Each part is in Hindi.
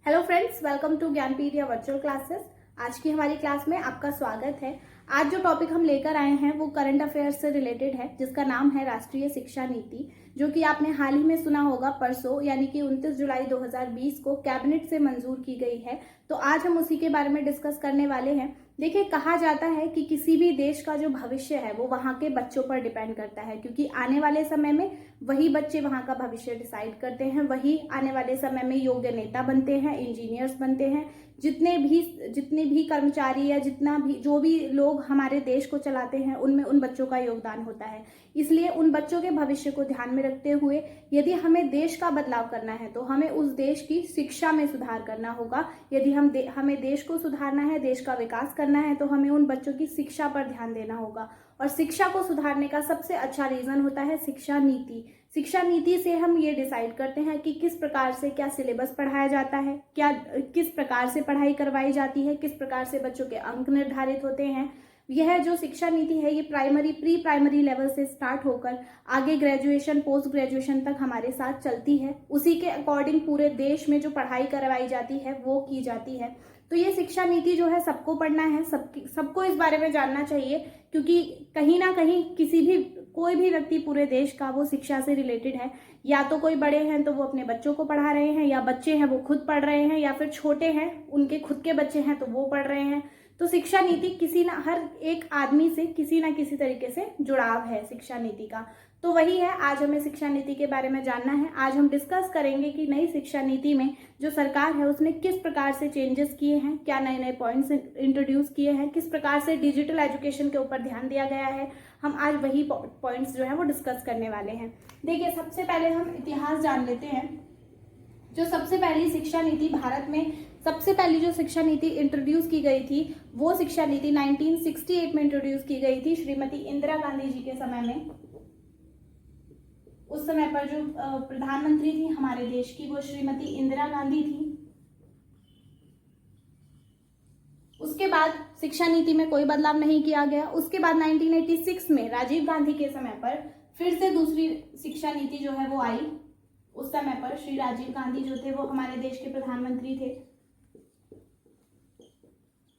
Hello friends, welcome to Gyanpedia virtual classes. आज की हमारी क्लास में आपका स्वागत है। आज जो टॉपिक हम लेकर आए हैं वो करंट अफेयर्स से रिलेटेड है, जिसका नाम है राष्ट्रीय शिक्षा नीति, जो कि आपने हाल ही में सुना होगा। परसों यानी कि 29 जुलाई 2020 को कैबिनेट से मंजूर की गई है। तो आज हम उसी के बारे में डिस्कस करने वाले हैं। देखिए, कहा जाता है कि किसी भी देश का जो भविष्य है वो वहाँ के बच्चों पर डिपेंड करता है, क्योंकि आने वाले समय में वही बच्चे वहाँ का भविष्य डिसाइड करते हैं, वही आने वाले समय में योग्य नेता बनते हैं, इंजीनियर्स बनते हैं। जितने भी कर्मचारी या जो भी लोग हमारे देश को चलाते हैं, उनमें उन बच्चों का योगदान होता है। इसलिए उन बच्चों के भविष्य को ध्यान में रखते हुए यदि हमें देश का बदलाव करना है तो हमें उस देश की शिक्षा में सुधार करना होगा। यदि हमें देश को सुधारना है, देश का विकास करना है, तो हमें उन बच्चों की शिक्षा पर ध्यान देना होगा। और शिक्षा को सुधारने का सबसे अच्छा रीजन होता है शिक्षा नीति। शिक्षा नीति से हम ये डिसाइड करते हैं कि किस प्रकार से क्या सिलेबस पढ़ाया जाता है, किस प्रकार से पढ़ाई करवाई जाती है, किस प्रकार से बच्चों के अंक निर्धारित होते हैं। यह जो शिक्षा नीति है ये प्री प्राइमरी लेवल से स्टार्ट होकर आगे ग्रेजुएशन, पोस्ट ग्रेजुएशन तक हमारे साथ चलती है। उसी के अकॉर्डिंग पूरे देश में जो पढ़ाई करवाई जाती है वो की जाती है। तो ये शिक्षा नीति जो है सबको पढ़ना है, सबको इस बारे में जानना चाहिए, क्योंकि कहीं ना कहीं कोई भी व्यक्ति पूरे देश का वो शिक्षा से रिलेटेड है। या तो कोई बड़े हैं तो वो अपने बच्चों को पढ़ा रहे हैं, या बच्चे हैं वो खुद पढ़ रहे हैं, या फिर छोटे हैं उनके खुद के बच्चे हैं तो वो पढ़ रहे हैं। तो शिक्षा नीति हर एक आदमी से किसी ना किसी तरीके से जुड़ाव है शिक्षा नीति का। तो वही है, आज हमें शिक्षा नीति के बारे में जानना है। आज हम डिस्कस करेंगे कि नई शिक्षा नीति में जो सरकार है उसने किस प्रकार से चेंजेस किए हैं, क्या नए नए पॉइंट्स इंट्रोड्यूस किए हैं, किस प्रकार से डिजिटल एजुकेशन के ऊपर ध्यान दिया गया है। हम आज वही पॉइंट्स जो है वो डिस्कस करने वाले हैं। देखिए, सबसे पहले हम इतिहास जान लेते हैं। जो सबसे पहली शिक्षा नीति भारत में, सबसे पहली जो शिक्षा नीति इंट्रोड्यूस की गई थी वो शिक्षा नीति 1968 में इंट्रोड्यूस की गई थी, श्रीमती इंदिरा गांधी जी के समय में। उस समय पर जो प्रधानमंत्री थी हमारे देश की वो श्रीमती इंदिरा गांधी थी। उसके बाद शिक्षा नीति में कोई बदलाव नहीं किया गया। उसके बाद 1986 में राजीव गांधी के समय पर फिर से दूसरी शिक्षा नीति जो है वो आई। उस समय पर श्री राजीव गांधी जो थे वो हमारे देश के प्रधानमंत्री थे।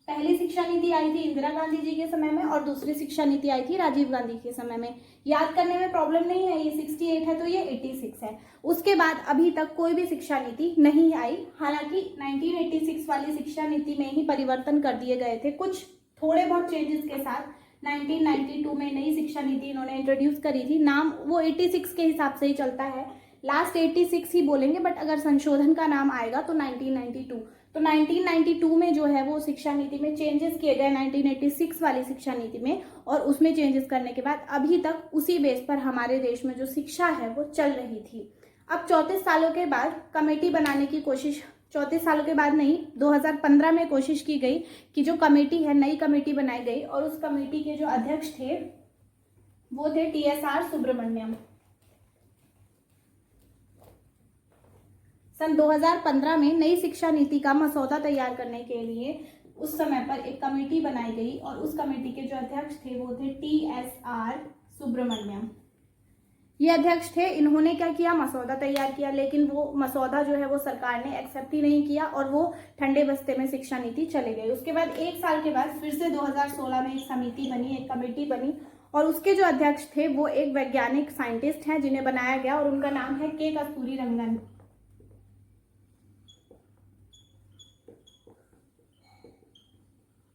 पहली शिक्षा नीति आई थी इंदिरा गांधी जी के समय में और दूसरी शिक्षा नीति आई थी राजीव गांधी के समय में। याद करने में प्रॉब्लम नहीं है, ये 68 है तो ये 86 है। उसके बाद अभी तक कोई भी शिक्षा नीति नहीं आई। हालांकि 1986 वाली शिक्षा नीति में ही परिवर्तन कर दिए गए थे, कुछ थोड़े बहुत चेंजेस के साथ। 1992 में नई शिक्षा नीति इन्होंने इंट्रोड्यूस करी थी। नाम वो 86 के हिसाब से ही चलता है, लास्ट 86 ही बोलेंगे, बट अगर संशोधन का नाम आएगा तो 1992। तो 1992 में जो है वो शिक्षा नीति में चेंजेस किए गए 1986 वाली शिक्षा नीति में, और उसमें चेंजेस करने के बाद अभी तक उसी बेस पर हमारे देश में जो शिक्षा है वो चल रही थी। अब 34 सालों के बाद कमेटी बनाने की कोशिश, 34 सालों के बाद नहीं, 2015 में कोशिश की गई कि जो कमेटी है, नई कमेटी बनाई गई, और उस कमेटी के जो अध्यक्ष थे वो थे TSR सुब्रमण्यम। सन 2015 में नई शिक्षा नीति का मसौदा तैयार करने के लिए उस समय पर एक कमेटी बनाई गई, और उस कमेटी के जो अध्यक्ष थे वो थे TSR सुब्रमण्यम। ये अध्यक्ष थे। इन्होंने क्या किया, मसौदा तैयार किया, लेकिन वो मसौदा जो है वो सरकार ने एक्सेप्ट ही नहीं किया और वो ठंडे बस्ते में शिक्षा नीति चले गई। उसके बाद एक साल के बाद फिर से 2016 में एक समिति बनी, एक कमेटी बनी, और उसके जो अध्यक्ष थे वो एक वैज्ञानिक साइंटिस्ट हैं जिन्हें बनाया गया, और उनका नाम है के कस्तूरीरंगन।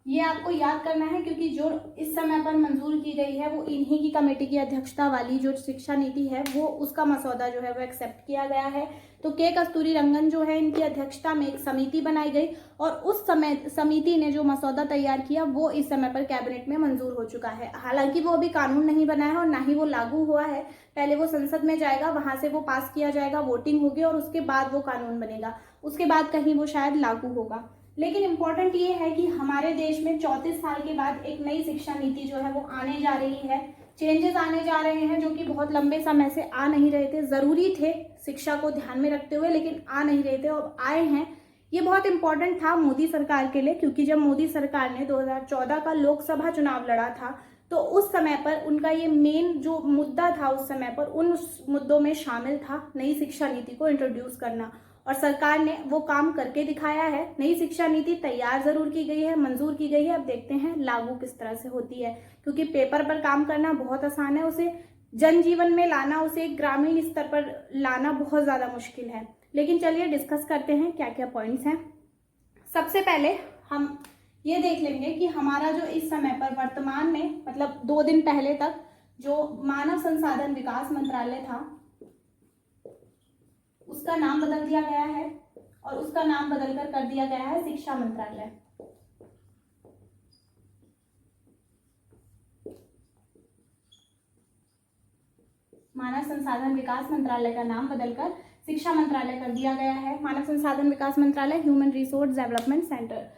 ये आपको याद करना है, क्योंकि जो इस समय पर मंजूर की गई है वो इन्हीं की कमेटी की अध्यक्षता वाली जो शिक्षा नीति है वो, उसका मसौदा जो है वो एक्सेप्ट किया गया है। तो के कस्तूरीरंगन जो है, इनकी अध्यक्षता में एक समिति बनाई गई, और उस समय समिति ने जो मसौदा तैयार किया वो इस समय पर कैबिनेट में मंजूर हो चुका है। हालांकि वो अभी कानून नहीं बना है और ना ही वो लागू हुआ है। पहले वो संसद में जाएगा, वहां से वो पास किया जाएगा, वोटिंग होगी, और उसके बाद वो कानून बनेगा। उसके बाद कहीं वो शायद लागू होगा। लेकिन इम्पोर्टेंट ये है कि हमारे देश में 34 साल के बाद एक नई शिक्षा नीति जो है वो आने जा रही है। चेंजेस आने जा रहे हैं जो कि बहुत लंबे समय से आ नहीं रहे थे, जरूरी थे शिक्षा को ध्यान में रखते हुए, लेकिन आ नहीं रहे थे, अब आए हैं। ये बहुत इंपॉर्टेंट था मोदी सरकार के लिए, क्योंकि जब मोदी सरकार ने 2014 का लोकसभा चुनाव लड़ा था तो उस समय पर उनका ये मेन जो मुद्दा था उस समय पर, उन मुद्दों में शामिल था नई शिक्षा नीति को इंट्रोड्यूस करना। और सरकार ने वो काम करके दिखाया है। नई शिक्षा नीति तैयार जरूर की गई है, मंजूर की गई है, अब देखते हैं लागू किस तरह से होती है, क्योंकि पेपर पर काम करना बहुत आसान है, उसे जनजीवन में लाना, उसे ग्रामीण स्तर पर लाना बहुत ज़्यादा मुश्किल है। लेकिन चलिए डिस्कस करते हैं क्या क्या पॉइंट्स हैं। सबसे पहले हम ये देख लेंगे कि हमारा जो इस समय पर वर्तमान में मतलब 2 दिन पहले तक जो मानव संसाधन विकास मंत्रालय था उसका नाम बदल दिया गया है और उसका नाम बदलकर कर दिया गया है शिक्षा मंत्रालय। मानव संसाधन विकास मंत्रालय का नाम बदलकर शिक्षा मंत्रालय कर दिया गया है। मानव संसाधन विकास मंत्रालय, ह्यूमन रिसोर्स डेवलपमेंट सेंटर,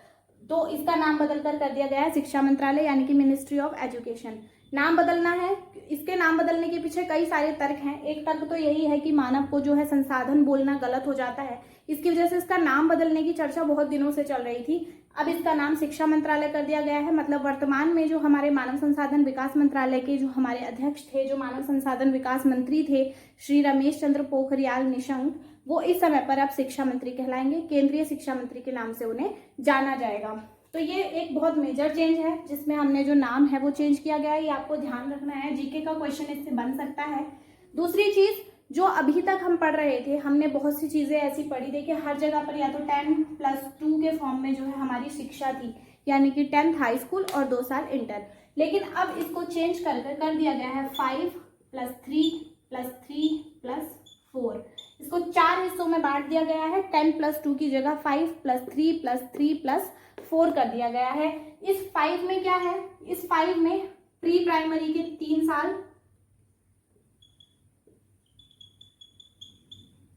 तो इसका नाम बदलकर कर दिया गया है शिक्षा मंत्रालय यानी कि मिनिस्ट्री ऑफ एजुकेशन। नाम बदलना है, इसके नाम बदलने के पीछे कई सारे तर्क हैं। एक तर्क तो यही है कि मानव को जो है संसाधन बोलना गलत हो जाता है, इसकी वजह से इसका नाम बदलने की चर्चा बहुत दिनों से चल रही थी। अब इसका नाम शिक्षा मंत्रालय कर दिया गया है। मतलब वर्तमान में जो हमारे मानव संसाधन विकास मंत्रालय के जो हमारे अध्यक्ष थे, जो मानव संसाधन विकास मंत्री थे, श्री रमेश चंद्र पोखरियाल निशंक, वो इस समय पर अब शिक्षा मंत्री कहलाएंगे। केंद्रीय शिक्षा मंत्री के नाम से उन्हें जाना जाएगा। तो ये एक बहुत मेजर चेंज है जिसमें हमने जो नाम है वो चेंज किया गया है, ये आपको ध्यान रखना है। जीके का क्वेश्चन इससे बन सकता है। दूसरी चीज जो अभी तक हम पढ़ रहे थे, हमने बहुत सी चीजें ऐसी पढ़ी थी कि हर जगह पर या तो 10+2 के फॉर्म में जो है हमारी शिक्षा थी, यानी कि 10th हाई स्कूल और 2 साल इंटर। लेकिन अब इसको चेंज कर दिया गया है 5+3+3+4। इसको 4 हिस्सों में बांट दिया गया है। 10+2 की जगह 5+3+3+4 कर दिया गया है। इस 5 में क्या है, इस 5 में प्री प्राइमरी के 3 साल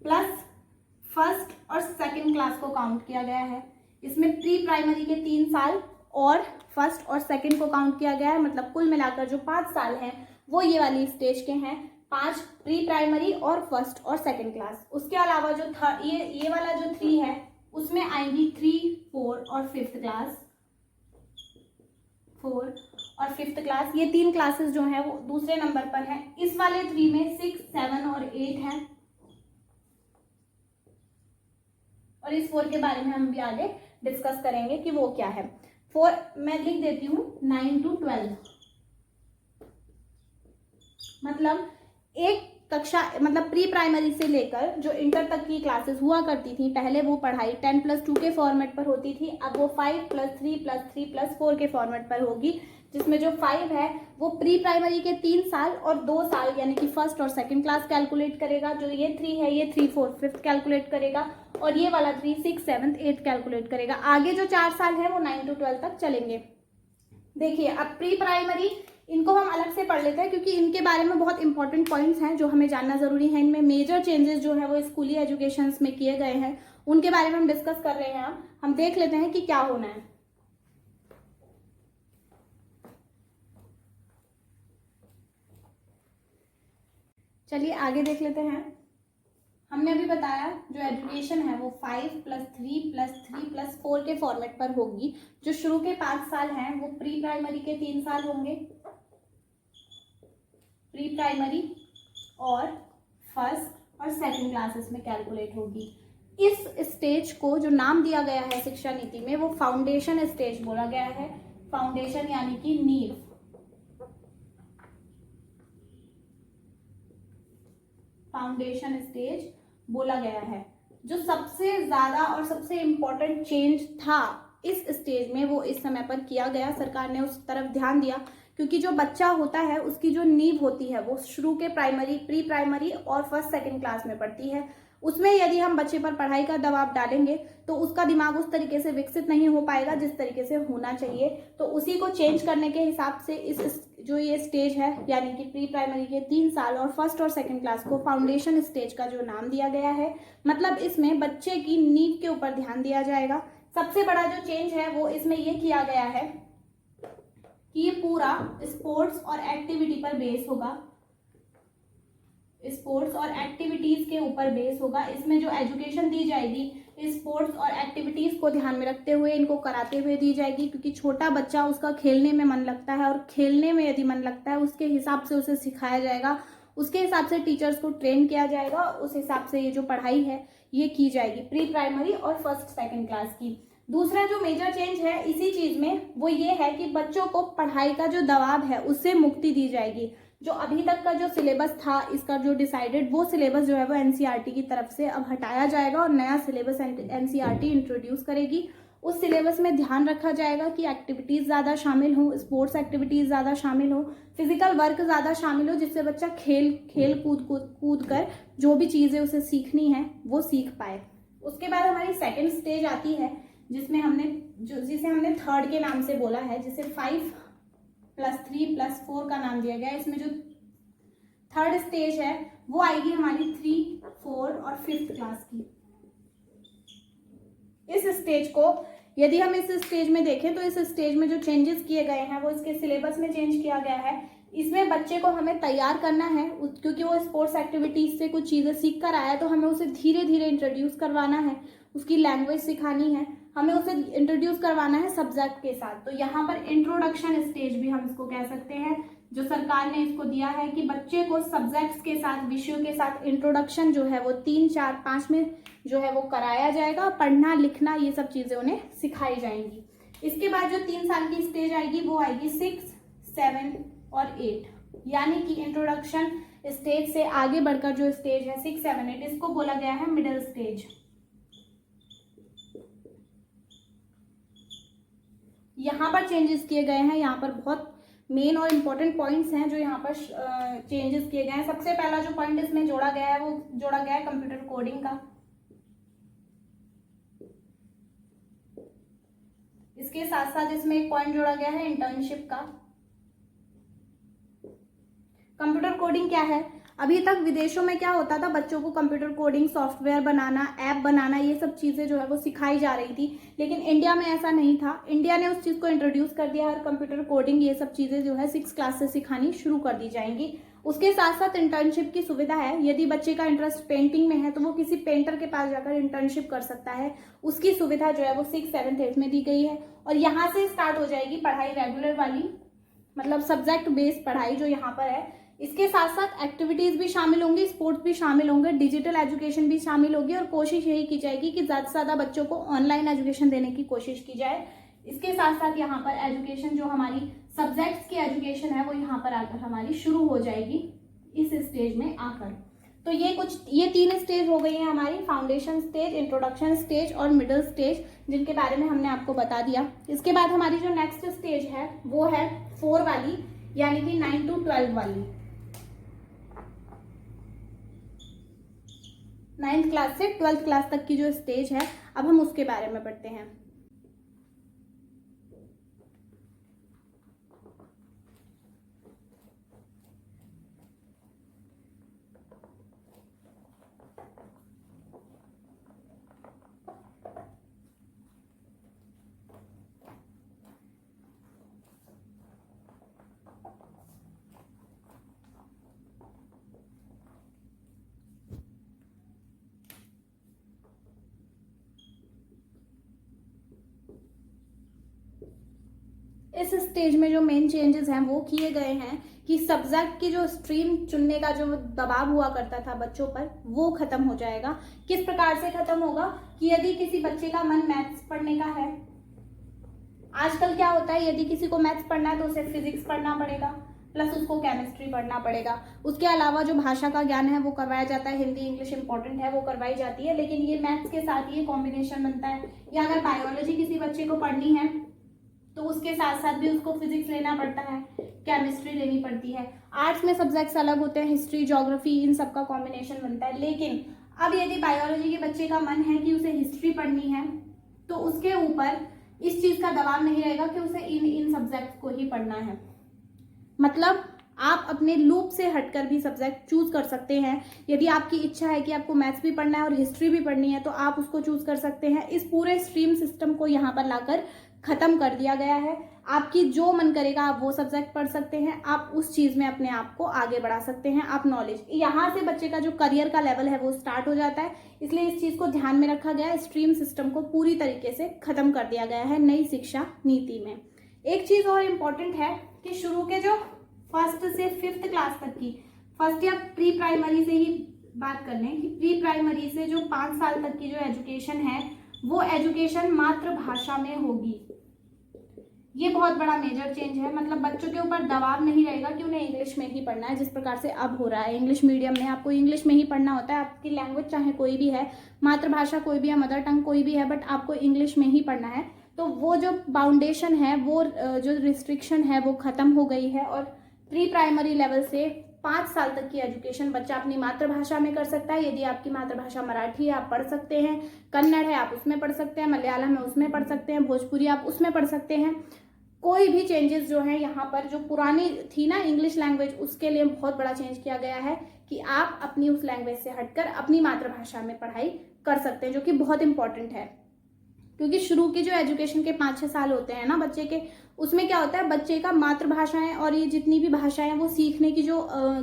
प्लस फर्स्ट और सेकंड क्लास को काउंट किया गया है। इसमें प्री प्राइमरी के 3 साल और फर्स्ट और सेकंड को काउंट किया गया है। मतलब कुल मिलाकर जो 5 साल हैं वो ये वाली स्टेज के हैं, 5 प्री प्राइमरी और फर्स्ट और सेकंड क्लास। उसके अलावा जो ये वाला जो 3 है उसमें आएंगी 3, 4 और 5th क्लास। 4 और 5th क्लास, ये 3 क्लासेस जो है वो दूसरे नंबर पर है। इस वाले 3 में 6, 7 और 8 है। और इस 4 के बारे में हम भी आगे डिस्कस करेंगे कि वो क्या है। 4 मैं लिख देती हूँ 9 to 12। मतलब एक कक्षा, मतलब प्री प्राइमरी से लेकर जो इंटर तक की क्लासेस हुआ करती थी, पहले वो पढ़ाई 10+2 के फॉर्मेट पर होती थी, अब वो 5+3+3+4 के फॉर्मेट पर होगी, जिसमें जो 5 है वो प्री प्राइमरी के 3 साल और 2 साल यानी कि फर्स्ट और सेकंड क्लास कैलकुलेट करेगा। जो ये 3 है ये 3, 4, 5th कैलकुलेट करेगा और ये वाला 3, 6, 7, 8 कैलकुलेट करेगा। आगे जो 4 साल है वो 9 to 12 तक चलेंगे। देखिए अब प्री प्राइमरी, इनको हम अलग से पढ़ लेते हैं क्योंकि इनके बारे में बहुत इंपॉर्टेंट पॉइंट्स हैं जो हमें जानना जरूरी है। इनमें मेजर चेंजेस जो है वो स्कूली एजुकेशन में किए गए हैं, उनके बारे में हम डिस्कस कर रहे हैं। हम देख लेते हैं कि क्या होना है। चलिए आगे देख लेते हैं। हमने अभी बताया जो एजुकेशन है वो 5+3+3+4 के फॉर्मेट पर होगी। जो शुरू के 5 साल हैं वो प्री प्राइमरी के 3 साल होंगे, प्री प्राइमरी और फर्स्ट और सेकंड क्लासेस में कैलकुलेट होगी। इस स्टेज को जो नाम दिया गया है शिक्षा नीति में वो फाउंडेशन स्टेज बोला गया है। फाउंडेशन यानी कि नींव। फाउंडेशन स्टेज बोला गया है। जो सबसे ज्यादा और सबसे इम्पोर्टेंट चेंज था इस स्टेज में वो इस समय पर किया गया, सरकार ने उस तरफ ध्यान दिया, क्योंकि जो बच्चा होता है उसकी जो नींव होती है वो शुरू के प्राइमरी, प्री प्राइमरी और फर्स्ट सेकंड क्लास में पड़ती है। उसमें यदि हम बच्चे पर पढ़ाई का दबाव डालेंगे तो उसका दिमाग उस तरीके से विकसित नहीं हो पाएगा जिस तरीके से होना चाहिए। तो उसी को चेंज करने के हिसाब से इस जो ये स्टेज है यानी कि प्री प्राइमरी के 3 साल और फर्स्ट और सेकंड क्लास को फाउंडेशन स्टेज का जो नाम दिया गया है। मतलब इसमें बच्चे की नींव के ऊपर ध्यान दिया जाएगा। सबसे बड़ा जो चेंज है वो इसमें ये किया गया है कि ये पूरा स्पोर्ट्स और एक्टिविटी पर बेस होगा। स्पोर्ट्स और एक्टिविटीज के ऊपर बेस होगा। इसमें जो एजुकेशन दी जाएगी स्पोर्ट्स और एक्टिविटीज को ध्यान में रखते हुए, इनको कराते हुए दी जाएगी, क्योंकि छोटा बच्चा उसका खेलने में मन लगता है और खेलने में यदि मन लगता है उसके हिसाब से उसे सिखाया जाएगा, उसके हिसाब से टीचर्स को ट्रेन किया जाएगा, उस हिसाब से ये जो पढ़ाई है ये की जाएगी प्री प्राइमरी और फर्स्ट सेकंड क्लास की। दूसरा जो मेजर चेंज है इसी चीज़ में वो ये है कि बच्चों को पढ़ाई का जो दबाव है उससे मुक्ति दी जाएगी। जो अभी तक का जो सिलेबस था इसका जो डिसाइडेड वो सिलेबस जो है वो एनसीईआरटी की तरफ से अब हटाया जाएगा और नया सिलेबस एनसीईआरटी इंट्रोड्यूस करेगी। उस सिलेबस में ध्यान रखा जाएगा कि एक्टिविटीज़ ज़्यादा शामिल हो, स्पोर्ट्स एक्टिविटीज़ ज़्यादा शामिल हो, फिजिकल वर्क ज़्यादा शामिल हो, जिससे बच्चा खेल कूद कर जो भी चीज़ें उसे सीखनी है वो सीख पाए। उसके बाद हमारी सेकेंड स्टेज आती है जिसे हमने थर्ड के नाम से बोला है, जिसे 5+3+4 का नाम दिया गया है। इसमें जो थर्ड स्टेज है वो आएगी हमारी 3, 4 और 5th क्लास की। इस स्टेज को यदि हम इस स्टेज में देखें तो इस स्टेज में जो चेंजेस किए गए हैं वो इसके सिलेबस में चेंज किया गया है। इसमें बच्चे को हमें तैयार करना है, क्योंकि वो स्पोर्ट्स एक्टिविटीज से कुछ चीज़ें सीख कर आया, तो हमें उसे धीरे धीरे इंट्रोड्यूस करवाना है, उसकी लैंग्वेज सिखानी है, हमें उसे इंट्रोड्यूस करवाना है सब्जेक्ट के साथ। तो यहाँ पर इंट्रोडक्शन स्टेज भी हम इसको कह सकते हैं, जो सरकार ने इसको दिया है कि बच्चे को सब्जेक्ट्स के साथ, विषयों के साथ इंट्रोडक्शन जो है वो 3, 4, 5 में जो है वो कराया जाएगा। पढ़ना लिखना ये सब चीज़ें उन्हें सिखाई जाएंगी। इसके बाद जो 3 साल की स्टेज आएगी वो आएगी 6, 7 और 8, यानी कि इंट्रोडक्शन स्टेज से आगे बढ़कर जो स्टेज है 6, 7, 8 इसको बोला गया है मिडिल स्टेज। यहाँ पर चेंजेस किए गए हैं, यहाँ पर बहुत मेन और इम्पोर्टेंट पॉइंट्स हैं जो यहाँ पर चेंजेस किए गए हैं। सबसे पहला जो पॉइंट इसमें जोड़ा गया है वो जोड़ा गया है कंप्यूटर कोडिंग का। इसके साथ साथ इसमें एक पॉइंट जोड़ा गया है इंटर्नशिप का। कंप्यूटर कोडिंग क्या है? अभी तक विदेशों में क्या होता था, बच्चों को कंप्यूटर कोडिंग, सॉफ्टवेयर बनाना, ऐप बनाना, ये सब चीज़ें जो है वो सिखाई जा रही थी, लेकिन इंडिया में ऐसा नहीं था। इंडिया ने उस चीज़ को इंट्रोड्यूस कर दिया और कंप्यूटर कोडिंग ये सब चीज़ें जो है 6 क्लास से सिखानी शुरू कर दी जाएंगी। उसके साथ साथ इंटर्नशिप की सुविधा है। यदि बच्चे का इंटरेस्ट पेंटिंग में है तो वो किसी पेंटर के पास जाकर इंटर्नशिप कर सकता है। उसकी सुविधा जो है वो 6, 7, 8 में दी गई है। और यहाँ से स्टार्ट हो जाएगी पढ़ाई रेगुलर वाली, मतलब सब्जेक्ट बेस्ड पढ़ाई जो यहाँ पर है। इसके साथ साथ एक्टिविटीज़ भी शामिल होंगी, स्पोर्ट्स भी शामिल होंगे, डिजिटल एजुकेशन भी शामिल होगी और कोशिश यही की जाएगी कि ज़्यादा से ज़्यादा बच्चों को ऑनलाइन एजुकेशन देने की कोशिश की जाए। इसके साथ साथ यहाँ पर एजुकेशन जो हमारी सब्जेक्ट्स की एजुकेशन है वो यहाँ पर आकर हमारी शुरू हो जाएगी इस स्टेज में आकर। तो ये 3 स्टेज हो गई हैं हमारी, फाउंडेशन स्टेज, इंट्रोडक्शन स्टेज और मिडिल स्टेज, जिनके बारे में हमने आपको बता दिया। इसके बाद हमारी जो नेक्स्ट स्टेज है वो है 4 वाली, यानी कि 9 to 12 वाली। 9th क्लास से 12th क्लास तक की जो स्टेज है, अब हम उसके बारे में पढ़ते हैं। इस स्टेज में जो मेन चेंजेस हैं वो किए गए हैं कि सब्जेक्ट की जो स्ट्रीम चुनने का जो दबाव हुआ करता था बच्चों पर वो खत्म हो जाएगा। किस प्रकार से खत्म होगा कि यदि किसी बच्चे का मन मैथ्स पढ़ने का है, आजकल क्या होता है, यदि किसी को मैथ्स पढ़ना है तो उसे फिजिक्स पढ़ना पड़ेगा, प्लस उसको केमिस्ट्री पढ़ना पड़ेगा। उसके अलावा जो भाषा का ज्ञान है वो करवाया जाता है, हिंदी इंग्लिश इंपॉर्टेंट है वो करवाई जाती है, लेकिन ये मैथ्स के साथ ये कॉम्बिनेशन बनता है। या अगर बायोलॉजी किसी बच्चे को पढ़नी है तो उसके साथ साथ भी उसको फिजिक्स लेना पड़ता है, केमिस्ट्री लेनी पड़ती है। आर्ट्स में सब्जेक्ट्स अलग होते हैं, हिस्ट्री, ज्योग्राफी, इन सब का कॉम्बिनेशन बनता है। लेकिन अब यदि बायोलॉजी के बच्चे का मन है कि उसे हिस्ट्री पढ़नी है तो उसके ऊपर इस चीज़ का दबाव नहीं रहेगा कि उसे इन सब्जेक्ट्स को ही पढ़ना है। मतलब आप अपने लूप से हटकर भी सब्जेक्ट चूज कर सकते हैं। यदि आपकी इच्छा है कि आपको मैथ्स भी पढ़ना है और हिस्ट्री भी पढ़नी है तो आप उसको चूज कर सकते हैं। इस पूरे स्ट्रीम सिस्टम को यहाँ पर लाकर खत्म कर दिया गया है। आपकी जो मन करेगा आप वो सब्जेक्ट पढ़ सकते हैं, आप उस चीज़ में अपने आप को आगे बढ़ा सकते हैं। आप नॉलेज, यहाँ से बच्चे का जो करियर का लेवल है वो स्टार्ट हो जाता है। इसलिए इस चीज़ को ध्यान में रखा गया है। स्ट्रीम सिस्टम को पूरी तरीके से खत्म कर दिया गया है नई शिक्षा नीति में। एक चीज़ और इम्पॉर्टेंट है कि शुरू के जो 1st से 5th क्लास तक की फर्स्ट या प्री प्राइमरी से ही बात कर लें कि प्री प्राइमरी से जो 5 साल तक की जो एजुकेशन है वो एजुकेशन मातृभाषा में होगी। ये बहुत बड़ा मेजर चेंज है, मतलब बच्चों के ऊपर दबाव नहीं रहेगा कि उन्हें इंग्लिश में ही पढ़ना है, जिस प्रकार से अब हो रहा है। इंग्लिश मीडियम में आपको इंग्लिश में ही पढ़ना होता है, आपकी लैंग्वेज चाहे कोई भी है, मातृभाषा कोई भी है, मदर टंग कोई भी है, बट आपको इंग्लिश में ही पढ़ना है। तो वो जो बाउंडेशन है, वो जो रिस्ट्रिक्शन है वो खत्म हो गई है और प्री प्राइमरी लेवल से 5 साल तक की एजुकेशन बच्चा अपनी मातृभाषा में कर सकता है। यदि आपकी मातृभाषा मराठी है आप पढ़ सकते हैं, कन्नड़ है आप उसमें पढ़ सकते हैं, मलयालम है उसमें पढ़ सकते हैं, भोजपुरी आप उसमें पढ़ सकते हैं। कोई भी चेंजेस जो है यहाँ पर, जो पुरानी थी ना इंग्लिश लैंग्वेज, उसके लिए बहुत बड़ा चेंज किया गया है कि आप अपनी उस लैंग्वेज से हटकर अपनी मातृभाषा में पढ़ाई कर सकते हैं, जो कि बहुत इंपॉर्टेंट है। क्योंकि शुरू की जो एजुकेशन के 5-6 साल होते हैं ना बच्चे के, उसमें क्या होता है, बच्चे का मातृभाषाएं और ये जितनी भी भाषाएं वो सीखने की जो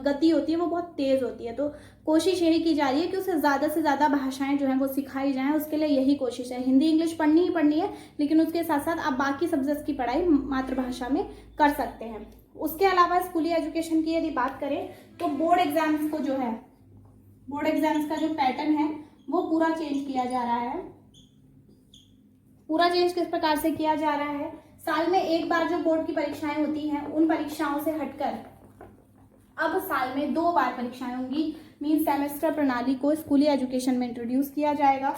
गति होती है वो बहुत तेज होती है। तो कोशिश यही की जा रही है कि उसे ज़्यादा से ज़्यादा भाषाएं जो हैं वो सिखाई जाएं। उसके लिए यही कोशिश है। हिंदी इंग्लिश पढ़नी ही पढ़नी है, लेकिन उसके साथ साथ आप बाकी सब्जेक्ट्स की पढ़ाई मातृभाषा में कर सकते हैं। उसके अलावा स्कूली एजुकेशन की यदि बात करें तो बोर्ड एग्जाम्स को जो है, बोर्ड एग्जाम्स का जो पैटर्न है वो पूरा चेंज किया जा रहा है। पूरा चेंज किस प्रकार से किया जा रहा है, साल में एक बार जो बोर्ड की परीक्षाएं होती हैं उन परीक्षाओं से हटकर अब साल में 2 बार परीक्षाएं होंगी। मीन सेमेस्टर प्रणाली को स्कूली एजुकेशन में इंट्रोड्यूस किया जाएगा।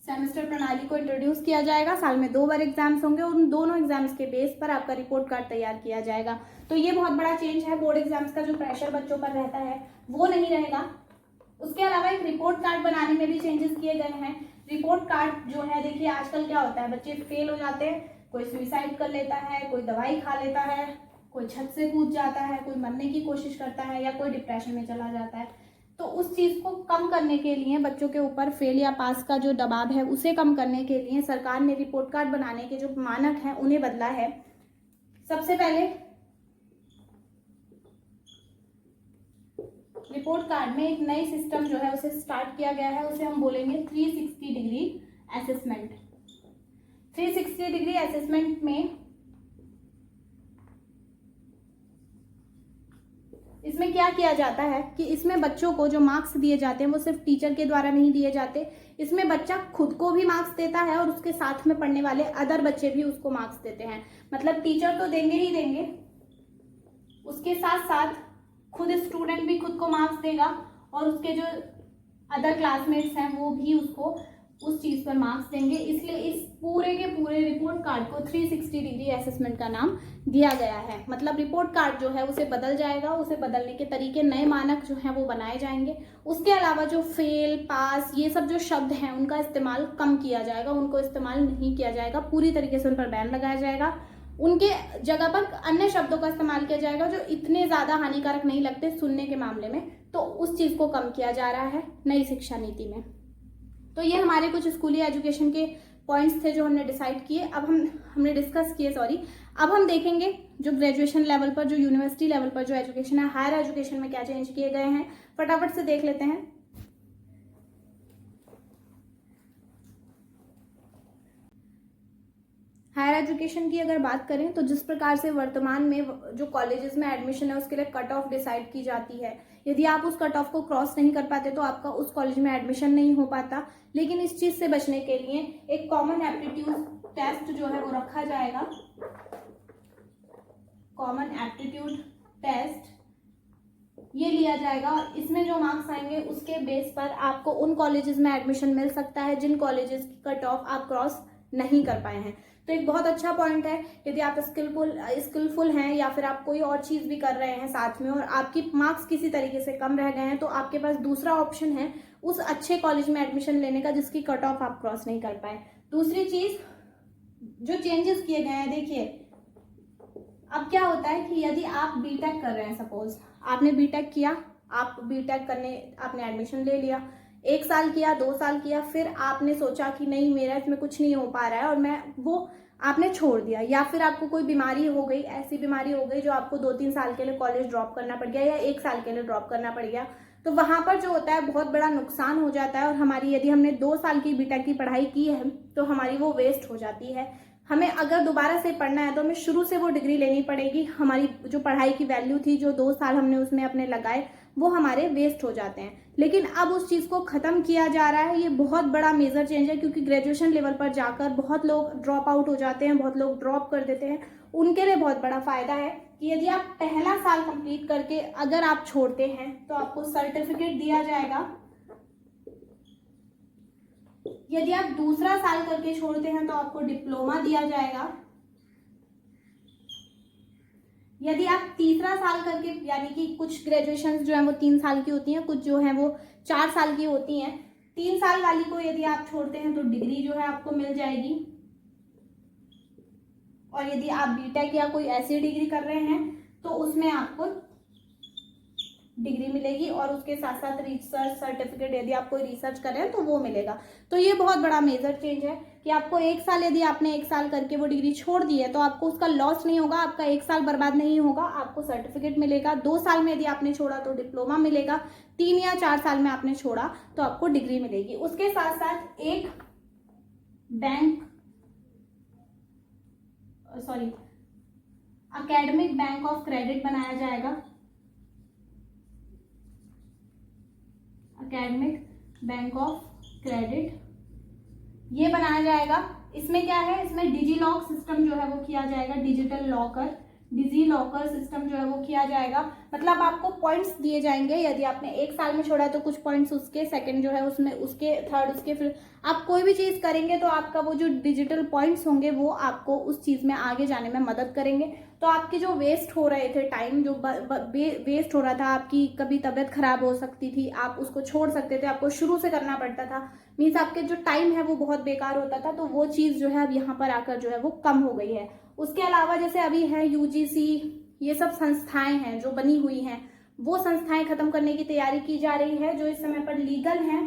सेमेस्टर प्रणाली को इंट्रोड्यूस किया जाएगा, साल में 2 बार एग्जाम्स होंगे और उन दोनों एग्जाम्स के बेस पर आपका रिपोर्ट कार्ड तैयार किया जाएगा। तो ये बहुत बड़ा चेंज है। बोर्ड एग्जाम्स का जो प्रेशर बच्चों पर रहता है वो नहीं रहेगा। उसके अलावा एक रिपोर्ट कार्ड बनाने में भी चेंजेस किए गए हैं। रिपोर्ट कार्ड जो है, देखिए आजकल क्या होता है, बच्चे फेल हो जाते हैं, कोई सुसाइड कर लेता है, कोई दवाई खा लेता है, कोई छत से कूद जाता है, कोई मरने की कोशिश करता है या कोई डिप्रेशन में चला जाता है। तो उस चीज़ को कम करने के लिए, बच्चों के ऊपर फेल या पास का जो दबाव है उसे कम करने के लिए सरकार ने रिपोर्ट कार्ड बनाने के जो मानक हैं उन्हें बदला है। सबसे पहले रिपोर्ट कार्ड में एक नई सिस्टम जो है उसे स्टार्ट किया गया है, उसे हम बोलेंगे 360 डिग्री असेसमेंट। 360 डिग्री असेसमेंट में इसमें क्या किया जाता है कि इसमें बच्चों को जो मार्क्स दिए जाते हैं वो सिर्फ टीचर के द्वारा नहीं दिए जाते। इसमें बच्चा खुद को भी मार्क्स देता है और उसके साथ में पढ़ने वाले अदर बच्चे भी उसको मार्क्स देते हैं। मतलब टीचर तो देंगे ही देंगे, उसके साथ साथ खुद स्टूडेंट भी खुद को मार्क्स देगा और उसके जो अदर क्लासमेट्स हैं वो भी उसको उस चीज़ पर मार्क्स देंगे। इसलिए इस पूरे के पूरे रिपोर्ट कार्ड को 360 डिग्री असेसमेंट का नाम दिया गया है। मतलब रिपोर्ट कार्ड जो है उसे बदल जाएगा, उसे बदलने के तरीके, नए मानक जो हैं वो बनाए जाएंगे। उसके अलावा जो फेल, पास, ये सब जो शब्द हैं उनका इस्तेमाल कम किया जाएगा, उनको इस्तेमाल नहीं किया जाएगा, पूरी तरीके से उन पर बैन लगाया जाएगा। उनके जगह पर अन्य शब्दों का इस्तेमाल किया जाएगा जो इतने ज़्यादा हानिकारक नहीं लगते सुनने के मामले में। तो उस चीज़ को कम किया जा रहा है नई शिक्षा नीति में। तो ये हमारे कुछ स्कूली एजुकेशन के पॉइंट्स थे जो हमने डिसाइड किए। अब हमने डिस्कस किए, अब हम देखेंगे जो ग्रेजुएशन लेवल पर, जो यूनिवर्सिटी लेवल पर जो एजुकेशन है, हायर एजुकेशन में क्या चेंज किए गए हैं, फटाफट से देख लेते हैं। हायर एजुकेशन की अगर बात करें तो जिस प्रकार से वर्तमान में जो कॉलेजेस में एडमिशन है उसके लिए कट ऑफ डिसाइड की जाती है। यदि आप उस कट ऑफ को क्रॉस नहीं कर पाते तो आपका उस कॉलेज में एडमिशन नहीं हो पाता। लेकिन इस चीज़ से बचने के लिए एक कॉमन एप्टीट्यूड टेस्ट जो है वो रखा जाएगा। कॉमन एप्टीट्यूड टेस्ट ये लिया जाएगा और इसमें जो मार्क्स आएंगे उसके बेस पर आपको उन कॉलेजेस में एडमिशन मिल सकता है जिन कॉलेजेस की कट ऑफ आप क्रॉस नहीं कर पाए हैं। तो एक बहुत अच्छा पॉइंट है। यदि आप स्किलफुल हैं या फिर आप कोई और चीज़ भी कर रहे हैं साथ में और आपकी मार्क्स किसी तरीके से कम रह गए हैं तो आपके पास दूसरा ऑप्शन है उस अच्छे कॉलेज में एडमिशन लेने का जिसकी कट ऑफ आप क्रॉस नहीं कर पाए। दूसरी चीज़ जो चेंजेस किए गए हैं, देखिए अब क्या होता है कि यदि आप बीटेक कर रहे हैं, सपोज आपने बीटेक किया, आप बीटेक करने आपने एडमिशन ले लिया, 1 साल किया, 2 साल किया, फिर आपने सोचा कि नहीं मेरा इसमें कुछ नहीं हो पा रहा है और मैं वो आपने छोड़ दिया, या फिर आपको कोई बीमारी हो गई, ऐसी बीमारी हो गई जो आपको 2-3 साल के लिए कॉलेज ड्रॉप करना पड़ गया या 1 साल के लिए ड्रॉप करना पड़ गया, तो वहाँ पर जो होता है बहुत बड़ा नुकसान हो जाता है और हमारी, यदि हमने 2 साल की बीटेक की पढ़ाई की है तो हमारी वो वेस्ट हो जाती है। हमें अगर दोबारा से पढ़ना है तो हमें शुरू से वो डिग्री लेनी पड़ेगी। हमारी जो पढ़ाई की वैल्यू थी, जो 2 साल हमने उसमें अपने लगाए, वो हमारे वेस्ट हो जाते हैं। लेकिन अब उस चीज़ को ख़त्म किया जा रहा है। ये बहुत बड़ा मेजर चेंज है, क्योंकि ग्रेजुएशन लेवल पर जाकर बहुत लोग ड्रॉप आउट हो जाते हैं, बहुत लोग ड्रॉप कर देते हैं। उनके लिए बहुत बड़ा फ़ायदा है कि यदि आप पहला साल कंप्लीट करके अगर आप छोड़ते हैं तो आपको सर्टिफिकेट दिया जाएगा। यदि आप दूसरा साल करके छोड़ते हैं तो आपको डिप्लोमा दिया जाएगा। यदि आप तीसरा साल करके, यानी कि कुछ ग्रेजुएशन जो है वो 3 साल की होती हैं, कुछ जो है वो 4 साल की होती हैं, 3 साल वाली को यदि आप छोड़ते हैं तो डिग्री जो है आपको मिल जाएगी। और यदि आप बीटेक या कोई ऐसी डिग्री कर रहे हैं तो उसमें आपको डिग्री मिलेगी, और उसके साथ साथ रिसर्च सर्टिफिकेट, यदि आप कोई रिसर्च कर रहे हैं तो वो मिलेगा। तो ये बहुत बड़ा मेजर चेंज है कि आपको 1 साल, यदि आपने 1 साल करके वो डिग्री छोड़ दी है तो आपको उसका लॉस नहीं होगा, आपका 1 साल बर्बाद नहीं होगा, आपको सर्टिफिकेट मिलेगा। 2 साल में यदि आपने छोड़ा तो डिप्लोमा मिलेगा, 3 या 4 साल में आपने छोड़ा तो आपको डिग्री मिलेगी। उसके साथ साथ एक एकेडमिक बैंक ऑफ क्रेडिट बनाया जाएगा। एकेडमिक बैंक ऑफ क्रेडिट ये बनाया जाएगा। इसमें क्या है, इसमें डिजी लॉक सिस्टम जो है वो किया जाएगा, डिजी लॉकर सिस्टम जो है वो किया जाएगा। मतलब आपको पॉइंट्स दिए जाएंगे, यदि आपने 1 साल में छोड़ा है तो कुछ पॉइंट्स उसके, सेकंड जो है उसमें उसके, थर्ड उसके, फिर आप कोई भी चीज़ करेंगे तो आपका वो जो डिजिटल पॉइंट्स होंगे वो आपको उस चीज़ में आगे जाने में मदद करेंगे। तो आपके जो वेस्ट हो रहे थे टाइम, जो वेस्ट हो रहा था, आपकी कभी तबीयत खराब हो सकती थी, आप उसको छोड़ सकते थे, आपको शुरू से करना पड़ता था, मीन्स आपके जो टाइम है वो बहुत बेकार होता था, तो वो चीज़ जो है अब यहाँ पर आकर जो है वो कम हो गई है। उसके अलावा जैसे अभी है यूजीसी, ये सब संस्थाएं हैं जो बनी हुई हैं, वो संस्थाएं खत्म करने की तैयारी की जा रही है जो इस समय पर लीगल हैं।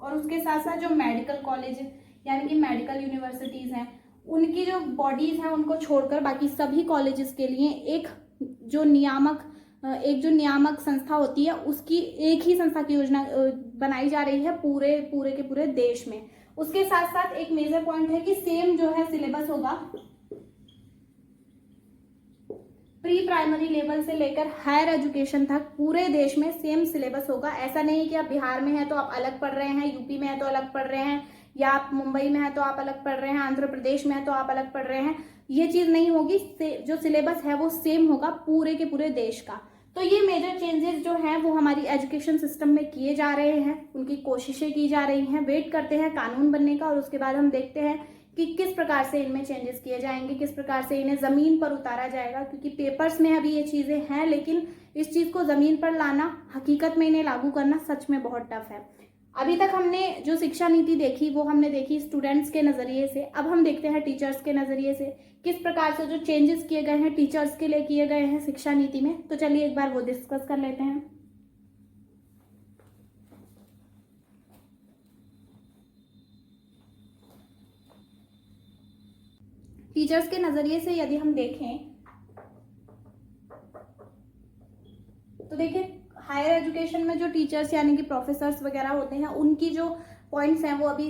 और उसके साथ साथ जो मेडिकल कॉलेज यानी कि मेडिकल यूनिवर्सिटीज़ हैं, उनकी जो बॉडीज़ हैं उनको छोड़कर बाकी सभी कॉलेजेस के लिए एक जो नियामक संस्था होती है, उसकी एक ही संस्था की योजना बनाई जा रही है पूरे के पूरे देश में। उसके साथ साथ एक मेजर पॉइंट है कि सेम जो है सिलेबस होगा, प्री प्राइमरी लेवल से लेकर हायर एजुकेशन तक पूरे देश में सेम सिलेबस होगा। ऐसा नहीं कि आप बिहार में हैं तो आप अलग पढ़ रहे हैं, यूपी में है तो अलग पढ़ रहे हैं, या आप मुंबई में है तो आप अलग पढ़ रहे हैं, आंध्र प्रदेश में है तो आप अलग पढ़ रहे हैं। ये चीज़ नहीं होगी, जो सिलेबस है वो सेम होगा पूरे के पूरे देश का। तो ये मेजर चेंजेस जो हैं वो हमारी एजुकेशन सिस्टम में किए जा रहे हैं, उनकी कोशिशें की जा रही हैं। वेट करते हैं कानून बनने का, और उसके बाद हम देखते हैं कि किस प्रकार से इनमें चेंजेस किए जाएंगे, किस प्रकार से इन्हें ज़मीन पर उतारा जाएगा। क्योंकि पेपर्स में अभी ये चीज़ें हैं, लेकिन इस चीज़ को ज़मीन पर लाना, हकीकत में इन्हें लागू करना सच में बहुत टफ है। अभी तक हमने जो शिक्षा नीति देखी वो हमने देखी स्टूडेंट्स के नज़रिए से। अब हम देखते हैं टीचर्स के नज़रिए से किस प्रकार से जो चेंजेस किए गए हैं टीचर्स के लिए किए गए हैं शिक्षा नीति में। तो चलिए एक बार वो डिस्कस कर लेते हैं। टीचर्स के नज़रिए से यदि हम देखें तो देखिए, हायर एजुकेशन में जो टीचर्स यानी कि प्रोफेसर्स वगैरह होते हैं, उनकी जो पॉइंट्स हैं वो अभी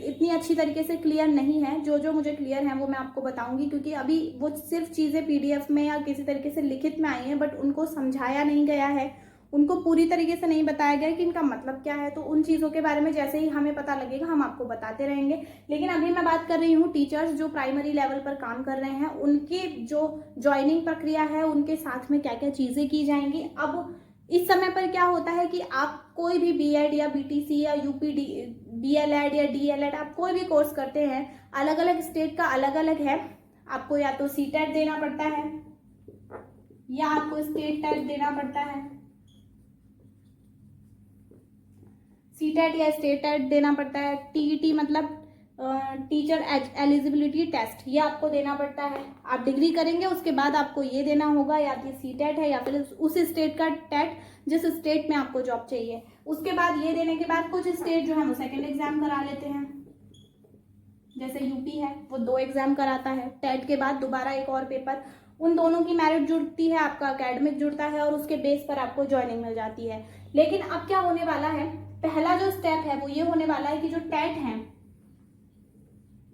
इतनी अच्छी तरीके से क्लियर नहीं है। जो मुझे क्लियर है वो मैं आपको बताऊंगी, क्योंकि अभी वो सिर्फ चीज़ें पीडीएफ में या किसी तरीके से लिखित में आई हैं, बट उनको समझाया नहीं गया है, उनको पूरी तरीके से नहीं बताया गया कि इनका मतलब क्या है। तो उन चीज़ों के बारे में जैसे ही हमें पता लगेगा हम आपको बताते रहेंगे। लेकिन अभी मैं बात कर रही हूँ टीचर्स जो प्राइमरी लेवल पर काम कर रहे हैं, उनकी जो ज्वाइनिंग प्रक्रिया है, उनके साथ में क्या क्या चीज़ें की जाएंगी। अब इस समय पर क्या होता है कि आप कोई भी बीएड या बीटीसी या यूपी बीएलएड या डीएलएड, आप कोई भी कोर्स करते हैं, अलग अलग स्टेट का अलग अलग है। आपको या तो सीटेट देना पड़ता है या आपको स्टेट टेट देना पड़ता है। सीटेट या स्टेट टेट देना पड़ता है। टीईटी मतलब टीचर एलिजिबिलिटी टेस्ट, ये आपको देना पड़ता है। आप डिग्री करेंगे उसके बाद आपको ये देना होगा, या फिर सीटेट है या फिर उस स्टेट का टेट जिस स्टेट में आपको जॉब चाहिए। उसके बाद ये देने के बाद कुछ स्टेट जो है वो सेकंड एग्जाम करा लेते हैं, जैसे यूपी है वो 2 एग्जाम कराता है। टेट के बाद दोबारा एक और पेपर, उन दोनों की मेरिट जुड़ती है, आपका एकेडमिक जुड़ता है, और उसके बेस पर आपको ज्वाइनिंग मिल जाती है। लेकिन अब क्या होने वाला है, पहला जो स्टेप है वो ये होने वाला है कि जो टेट है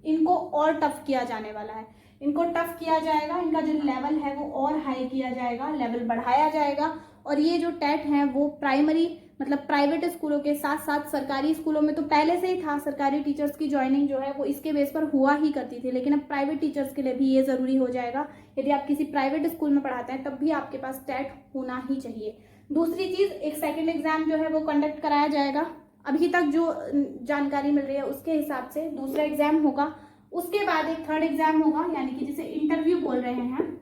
इनको और टफ किया जाने वाला है। इनको टफ किया जाएगा, इनका जो लेवल है वो और हाई किया जाएगा, लेवल बढ़ाया जाएगा। और ये जो टेट है वो प्राइमरी मतलब प्राइवेट स्कूलों के साथ साथ सरकारी स्कूलों में तो पहले से ही था, सरकारी टीचर्स की ज्वाइनिंग जो है वो इसके बेस पर हुआ ही करती थी, लेकिन अब प्राइवेट टीचर्स के लिए भी ये ज़रूरी हो जाएगा। यदि आप किसी प्राइवेट स्कूल में पढ़ाते हैं तब भी आपके पास टेट होना ही चाहिए। दूसरी चीज़, एक सेकेंड एग्जाम जो है वो कंडक्ट कराया जाएगा। अभी तक जो जानकारी मिल रही है उसके हिसाब से दूसरा एग्जाम होगा, उसके बाद एक थर्ड एग्जाम होगा, यानी कि जिसे इंटरव्यू बोल रहे हैं।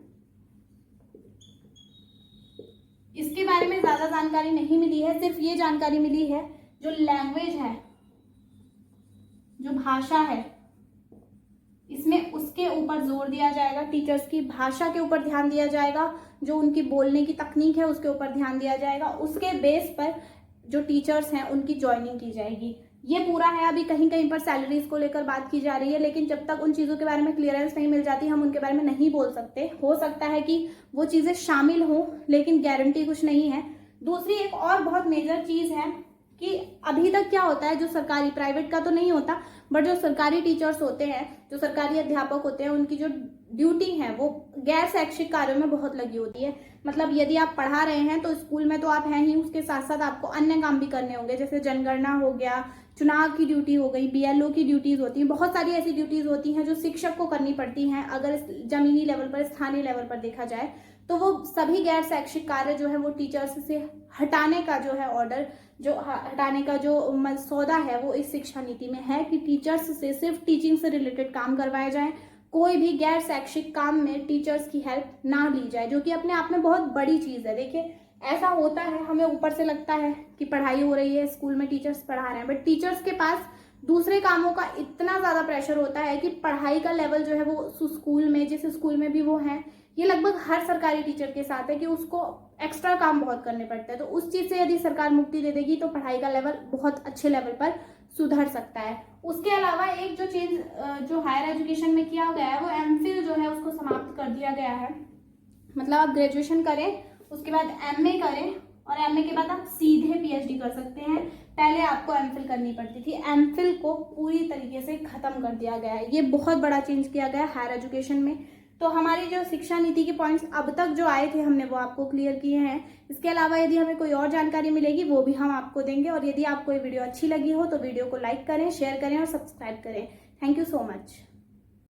इसके बारे में ज्यादा जानकारी नहीं मिली है, सिर्फ ये जानकारी मिली है जो लैंग्वेज है, जो भाषा है, इसमें उसके ऊपर जोर दिया जाएगा। टीचर्स की भाषा के ऊपर ध्यान दिया जाएगा, जो उनकी बोलने की तकनीक है उसके ऊपर ध्यान दिया जाएगा। उसके बेस पर जो टीचर्स हैं उनकी ज्वाइनिंग की जाएगी। ये पूरा है। अभी कहीं कहीं पर सैलरीज को लेकर बात की जा रही है, लेकिन जब तक उन चीज़ों के बारे में क्लियरेंस नहीं मिल जाती हम उनके बारे में नहीं बोल सकते। हो सकता है कि वो चीज़ें शामिल हों, लेकिन गारंटी कुछ नहीं है। दूसरी एक और बहुत मेजर चीज़ है कि अभी तक क्या होता है, जो सरकारी, प्राइवेट का तो नहीं होता, बट जो सरकारी टीचर्स होते हैं, जो सरकारी अध्यापक होते हैं, उनकी जो ड्यूटी है वो गैर शैक्षिक कार्यों में बहुत लगी होती है। मतलब यदि आप पढ़ा रहे हैं तो स्कूल में तो आप हैं ही, उसके साथ साथ आपको अन्य काम भी करने होंगे, जैसे जनगणना हो गया, चुनाव की ड्यूटी हो गई, बीएलओ की ड्यूटीज होती हैं। बहुत सारी ऐसी ड्यूटीज होती हैं जो शिक्षक को करनी पड़ती हैं। अगर जमीनी लेवल पर, स्थानीय लेवल पर देखा जाए तो वो सभी गैर शैक्षिक कार्य जो है वो टीचर्स से हटाने का जो है ऑर्डर, जो हटाने का जो मसौदा है वो इस शिक्षा नीति में है कि टीचर्स से सिर्फ टीचिंग से रिलेटेड काम करवाए जाएं। कोई भी गैर शैक्षिक काम में टीचर्स की हेल्प ना ली जाए, जो कि अपने आप में बहुत बड़ी चीज़ है। देखिए, ऐसा होता है, हमें ऊपर से लगता है कि पढ़ाई हो रही है, स्कूल में टीचर्स पढ़ा रहे हैं, बट टीचर्स के पास दूसरे कामों का इतना ज़्यादा प्रेशर होता है कि पढ़ाई का लेवल जो है वो स्कूल में, जिस स्कूल में भी वो है, ये लगभग हर सरकारी टीचर के साथ है कि उसको एक्स्ट्रा काम बहुत करने पड़ते हैं। तो उस चीज़ से यदि सरकार मुक्ति दे देगी तो पढ़ाई का लेवल बहुत अच्छे लेवल पर सुधर सकता है। उसके अलावा एक जो चीज़ जो हायर एजुकेशन में किया गया है वो एमफिल जो है उसको समाप्त कर दिया गया है। मतलब आप ग्रेजुएशन करें, उसके बाद एमए करें, और एमए के बाद आप सीधे पीएचडी कर सकते हैं। पहले आपको एमफिल करनी पड़ती थी, एमफिल को पूरी तरीके से खत्म कर दिया गया है। ये बहुत बड़ा चेंज किया गया है हायर एजुकेशन में। तो हमारी जो शिक्षा नीति के पॉइंट्स अब तक जो आए थे हमने वो आपको क्लियर किए हैं। इसके अलावा यदि हमें कोई और जानकारी मिलेगी वो भी हम आपको देंगे। और यदि आपको ये वीडियो अच्छी लगी हो तो वीडियो को लाइक करें, शेयर करें और सब्सक्राइब करें। Thank you so much.